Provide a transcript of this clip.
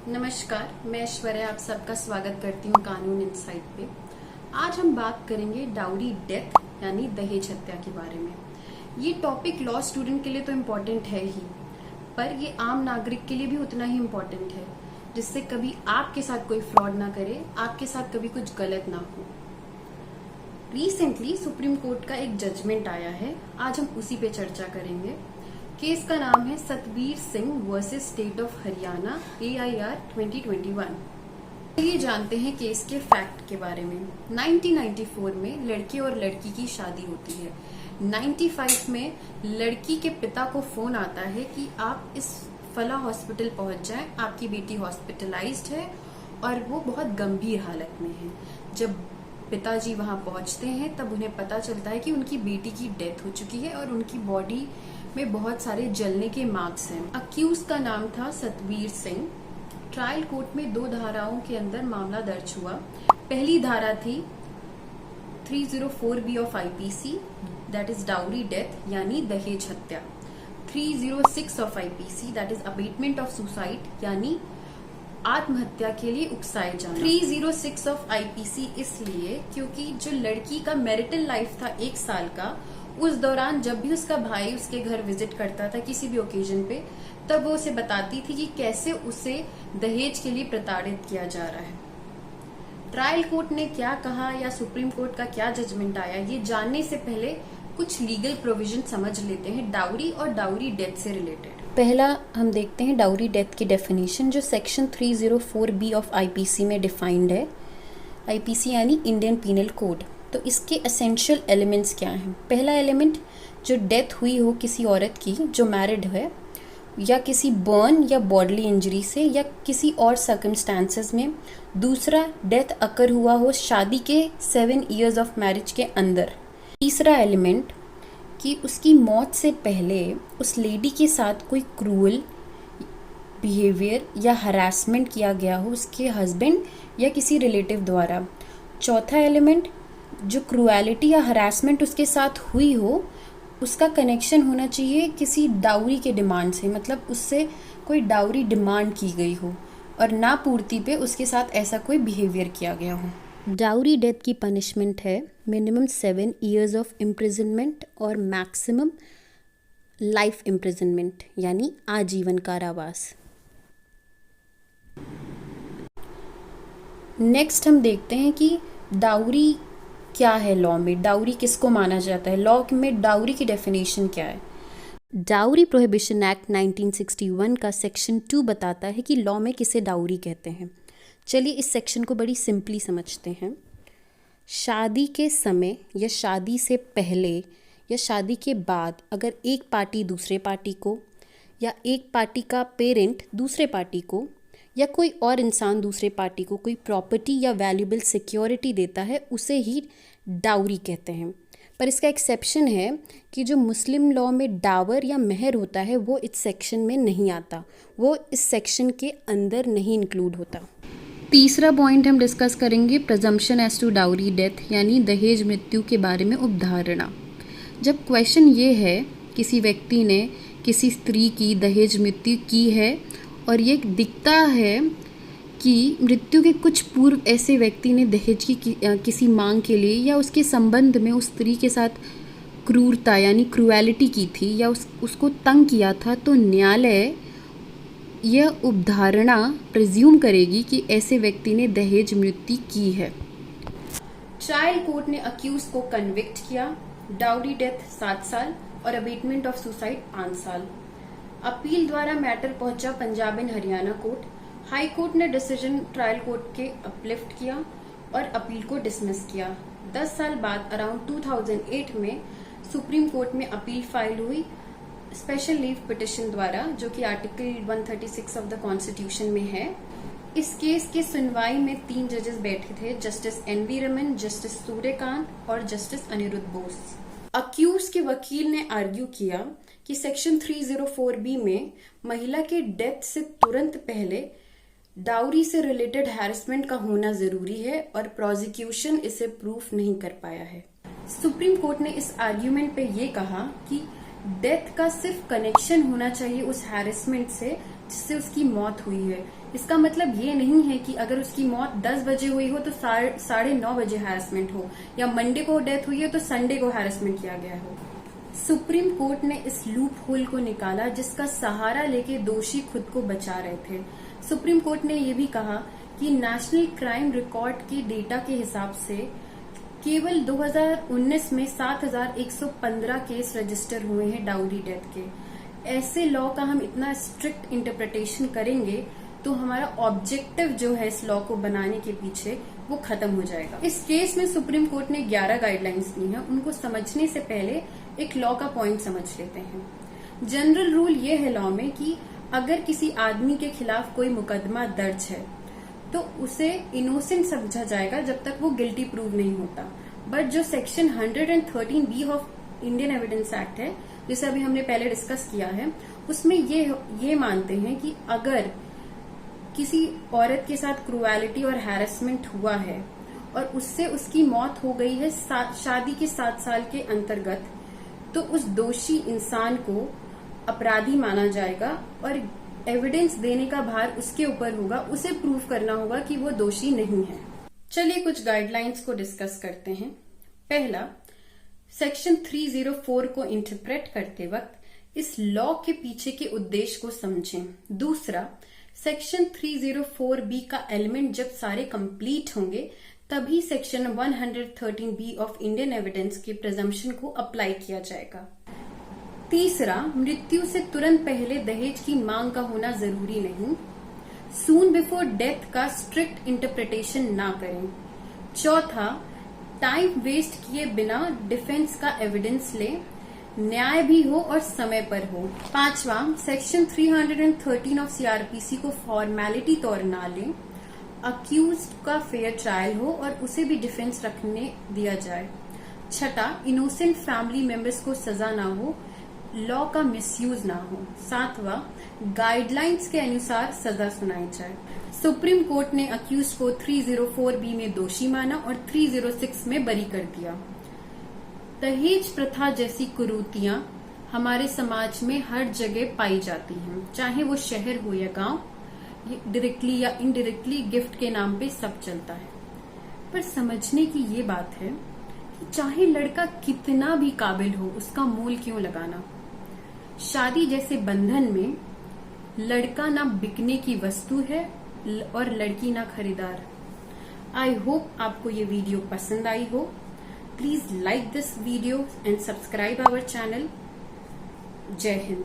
नमस्कार, मैं ऐश्वर्या आप सबका स्वागत करती हूँ कानून इनसाइट पे। आज हम बात करेंगे डाउरी डेथ यानी दहेज हत्या के बारे में। ये टॉपिक लॉ स्टूडेंट के लिए तो इम्पोर्टेंट है ही, पर ये आम नागरिक के लिए भी उतना ही इम्पोर्टेंट है, जिससे कभी आपके साथ कोई फ्रॉड ना करे, आपके साथ कभी कुछ गलत ना हो। रिसेंटली सुप्रीम कोर्ट का एक जजमेंट आया है, आज हम उसी पे चर्चा करेंगे। केस का नाम है Satbir Singh versus state of Haryana AIR 2021। ये जानते हैं केस के फैक्ट के बारे में। 1994 में लड़के और लड़की की शादी होती है। 95 में लड़की के पिता को फोन आता है कि आप इस फला हॉस्पिटल पहुंच जाएं, आपकी बेटी हॉस्पिटलाइज्ड है और वो बहुत गंभीर हालत में है। जब पिताजी वहां पहुंचते हैं तब उन्हें पता चलता है कि उनकी बेटी की डेथ हो चुकी है और उनकी बॉडी में बहुत सारे जलने के मार्क्स हैं। अक्यूज का नाम था सतबीर सिंह। ट्रायल कोर्ट में 2 धाराओं के अंदर मामला दर्ज हुआ। पहली धारा थी 304B of IPC, that is dowry death यानी दहेज हत्या। 306 of IPC, that is abetment of suicide यानी आत्महत्या के लिए उकसाए जाना। 306 ऑफ IPC इसलिए क्योंकि जो लड़की का मैरिटल लाइफ था 1 साल का, उस दौरान जब भी उसका भाई उसके घर विजिट करता था किसी भी ओकेजन पे, तब वो उसे बताती थी कि कैसे उसे दहेज के लिए प्रताड़ित किया जा रहा है। ट्रायल कोर्ट ने क्या कहा या सुप्रीम कोर्ट का क्या जजमेंट आया, ये जानने से पहले कुछ लीगल प्रोविजन समझ लेते हैं डाउरी और डाउरी डेथ से रिलेटेड। पहला हम देखते हैं डाउरी डेथ की डेफिनेशन, जो सेक्शन 304B ऑफ IPC में डिफाइंड है। IPC यानी इंडियन पीनल कोड। तो इसके एसेंशियल एलिमेंट्स क्या हैं? पहला एलिमेंट, जो डेथ हुई हो किसी औरत की जो मैरिड है, या किसी बर्न या बॉडली इंजरी से या किसी और सर्कमस्टांसेस में। दूसरा, डेथ अकर हुआ हो शादी के 7 इयर्स ऑफ मैरिज के अंदर। तीसरा एलिमेंट, कि उसकी मौत से पहले उस लेडी के साथ कोई क्रूअल बिहेवियर या हरासमेंट किया गया हो उसके हस्बैंड या किसी रिलेटिव द्वारा। चौथा एलिमेंट, जो क्रूएलिटी या हरासमेंट उसके साथ हुई हो उसका कनेक्शन होना चाहिए किसी डाउरी के डिमांड से, मतलब उससे कोई डाउरी डिमांड की गई हो और ना पूर्ति पे उसके साथ ऐसा कोई बिहेवियर किया गया हो। डाउरी डेथ की पनिशमेंट है मिनिमम 7 इयर्स ऑफ इम्प्रिजनमेंट और मैक्सिमम लाइफ इम्प्रिजनमेंट यानी आजीवन कारावास। नेक्स्ट हम देखते हैं कि डाउरी क्या है लॉ में, डाउरी किसको माना जाता है। लॉ में डाउरी की डेफिनेशन क्या है? डाउरी प्रोहिबिशन एक्ट 1961 का सेक्शन 2 बताता है कि लॉ में किसे डाउरी कहते हैं। चलिए इस सेक्शन को बड़ी सिंपली समझते हैं। शादी के समय या शादी से पहले या शादी के बाद अगर एक पार्टी दूसरे पार्टी को या एक पार्टी का पेरेंट दूसरे पार्टी को या कोई और इंसान दूसरे पार्टी को कोई प्रॉपर्टी या वैल्यूएबल सिक्योरिटी देता है, उसे ही डाउरी कहते हैं। पर इसका एक्सेप्शन है कि जो मुस्लिम लॉ में डावर या मेहर होता है वो इस सेक्शन में नहीं आता, वो इस सेक्शन के अंदर नहीं इंक्लूड होता। तीसरा पॉइंट हम डिस्कस करेंगे presumption as to dowry death यानी दहेज मृत्यु के बारे में उपधारणा। जब क्वेश्चन ये है किसी व्यक्ति ने किसी स्त्री की दहेज मृत्यु की है और ये दिखता है कि मृत्यु के कुछ पूर्व ऐसे व्यक्ति ने दहेज की किसी मांग के लिए या उसके संबंध में उस स्त्री के साथ क्रूरता यानी क्रूएलिटी की थी या उसको तंग किया था, तो न्यायालय यह उपधारणा प्रिज्यूम करेगी कि ऐसे व्यक्ति ने दहेज मृत्यु की है। ट्रायल कोर्ट ने अक्यूज को कन्विक्ट किया। डाउरी डेथ 7 साल और अबेटमेंट ऑफ सुसाइड 5 साल। अपील द्वारा मैटर पहुंचा Punjab and Haryana court. High court ने डिसीजन ट्रायल कोर्ट के अपलिफ्ट किया और अपील को डिसमिस किया। 10 साल बाद अराउंड 2008 में सुप्रीम कोर्ट में अपील फाइल हुई स्पेशल लीव पिटिशन द्वारा, जो कि आर्टिकल 136 ऑफ द कॉन्स्टिट्यूशन में है। इस केस के सुनवाई में 3 जजेस बैठे थे, justice NV Raman, justice Suryakant और जस्टिस अनिरुद्ध बोस। अक्यूज के वकील ने आर्ग्यू किया कि सेक्शन 304B में महिला के डेथ से तुरंत पहले डाउरी से रिलेटेड हैरेसमेंट का होना जरूरी है और प्रोसिक्यूशन इसे प्रूफ नहीं कर पाया है। सुप्रीम कोर्ट ने इस आर्ग्यूमेंट पे ये कहा कि डेथ का सिर्फ कनेक्शन होना चाहिए उस हैरेसमेंट से, जिससे उसकी मौत हुई है। इसका मतलब ये नहीं है कि अगर उसकी मौत 10 बजे हुई हो तो 9:30 बजे हैरेसमेंट हो, या मंडे को डेथ हुई है तो संडे को हैरेसमेंट किया गया हो। सुप्रीम कोर्ट ने इस लूप होल को निकाला जिसका सहारा लेके दोषी खुद को बचा रहे थे। सुप्रीम कोर्ट ने यह भी कहा कि नेशनल क्राइम रिकॉर्ड के डेटा के हिसाब से केवल 2019 में 7,115 केस रजिस्टर हुए हैं डाउरी डेथ के। ऐसे लॉ का हम इतना स्ट्रिक्ट इंटरप्रिटेशन करेंगे तो हमारा ऑब्जेक्टिव जो है इस लॉ को बनाने के पीछे वो खत्म हो जाएगा। इस केस में सुप्रीम कोर्ट ने 11 गाइडलाइंस दी हैं। उनको समझने से पहले एक लॉ का पॉइंट समझ लेते हैं। जनरल रूल ये है लॉ में कि अगर किसी आदमी के खिलाफ कोई मुकदमा दर्ज है तो उसे इनोसेंट समझा जाएगा जब तक वो गिल्टी प्रूव नहीं होता। बट जो section 113B of Indian evidence act है, जिसे अभी हमने पहले डिस्कस किया है, उसमें ये मानते हैं कि अगर किसी औरत के साथ क्रूएलिटी और हैरेसमेंट हुआ है और उससे उसकी मौत हो गई है शादी के 7 साल के अंतर्गत, तो उस दोषी इंसान को अपराधी माना जाएगा और एविडेंस देने का भार उसके ऊपर होगा। उसे प्रूव करना होगा कि वो दोषी नहीं है। चलिए कुछ गाइडलाइंस को डिस्कस करते हैं। पहला, सेक्शन 304 को इंटरप्रेट करते वक्त इस लॉ के पीछे के उद्देश्य को समझें। दूसरा, सेक्शन 304B का एलिमेंट जब सारे कंप्लीट होंगे तभी section 113B of Indian evidence के प्रिजम्पशन को अप्लाई किया जाएगा। तीसरा, मृत्यु से तुरंत पहले दहेज की मांग का होना जरूरी नहीं। सून बिफोर डेथ का स्ट्रिक्ट इंटरप्रिटेशन ना करें। चौथा, टाइम वेस्ट किए बिना डिफेंस का एविडेंस लें, न्याय भी हो और समय पर हो। पांचवा, सेक्शन 313 ऑफ CRPC को फॉर्मेलिटी तौर ना लें। अक्यूज्ड का फेयर ट्रायल हो और उसे भी डिफेंस रखने दिया जाए। छठा, इनोसेंट फैमिली मेंबर्स को सजा ना हो, लॉ का मिसयूज ना हो। सातवां, गाइडलाइंस के अनुसार सजा सुनाई जाए। सुप्रीम कोर्ट ने अक्यूज को 304B में दोषी माना और 306 में बरी कर दिया। दहेज प्रथा जैसी कुरीतियां हमारे समाज में हर जगह पाई जाती हैं, चाहे वो शहर हो या गांव, डायरेक्टली या इनडायरेक्टली गिफ्ट के नाम पे सब चलता है। पर समझने की ये बात है कि चाहे लड़का कितना भी काबिल हो, उसका मोल क्यों लगाना। शादी जैसे बंधन में लड़का ना बिकने की वस्तु है और लड़की ना खरीदार। आई होप आपको ये वीडियो पसंद आई हो। Please like this video and subscribe our channel. जय हिंद।